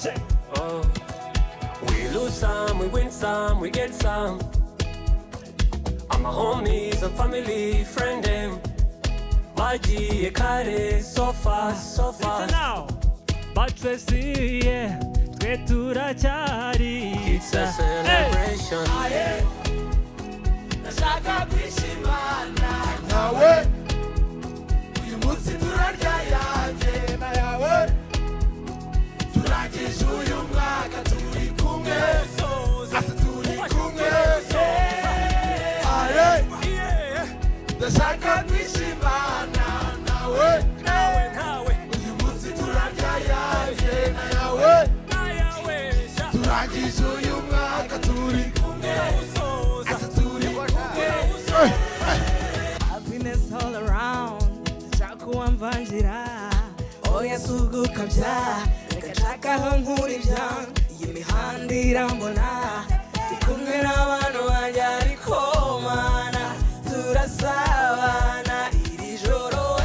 Oh. We lose some, we win some, we get some. All my homies and family, friend them. Wagiye kare, so fast, so fast. Listen now, batwesi yeah, twe turacyari. It's a celebration. Aye, nashaka kwishimana nawe. Uyu munsi turarya yanjye na yawe. Turangije uyu mwaka turi kumwe. Asa turi kumwe. Aye, nashaka kwishimana nawe. Uyu munsi turarya yanjye na yawe. Turangije uyu mwaka turi kumwe. Asa turi kumwe. Happiness all around. Chakuwa mvanjira. Oya suguka bya. Reka chakaho nkuri bya. Imihanda irambona. Tikumwe n'abantu banjye ariko mana. Turasabana iri joro.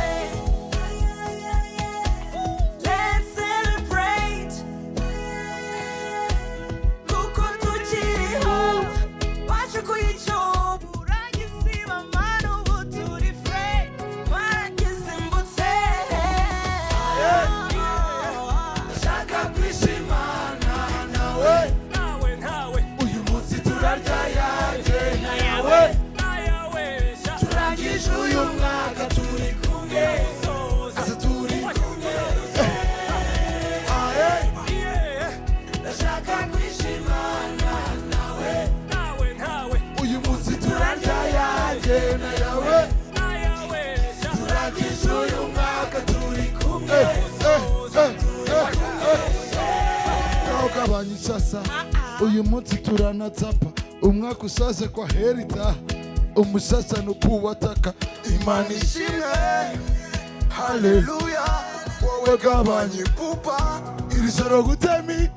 Let's celebrate. Kuko tukiriho. Wacu kuyicoba. Uragisiba manu ubu turi free. Waragisimbutse. Nashaka kwishimana nawe. Uyu munsi turarya yanjye na yawe. Turangije uyu mwaka turi kumwe. Asa turi kumwe. Aye, nashaka kwishimana nawe. Uyu munsi turarya yanjye na yawe. Turangije uyu mwaka turi kumwe. Kawugabanya isasa uyu munsi turanazapa umwaka usaze kwa herita umusasa nukuwataka Imana ishimwe haleluya wowe gabanya ipupa iri joro gutemi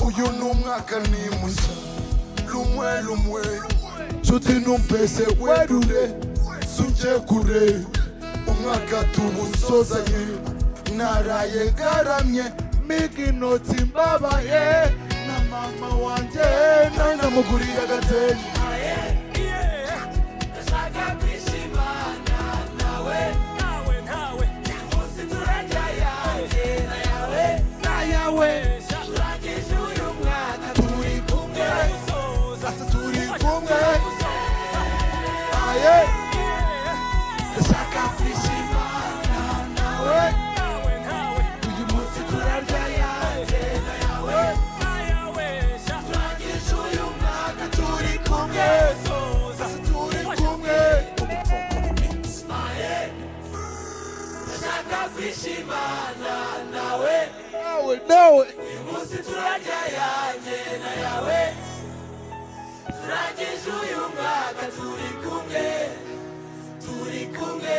uyu numwaka ni musa lumwe nshuti numpese werure sunje kure umwaka tuwusozanye naraye ngaramye miginoti mbabaye na mama wanje nanamugurira agatenge. Nashaka kwishimana nawe. Uyu munsi turarya yanjye na yawe. Turangije uyu mwaka turi kumwe. Asa turi kumwe. Aye, nashaka kwishimana nawe. Uyu munsi turarya yanjye na yawe. Turangije uyu mwaka turi kumwe. Asa turi kumwe. Aye, nashaka kwishimana nawe. Nawe Uyu munsi turarya yanjye na yawe. Turangije uyu mwaka turi kumwe. Turi kumwe.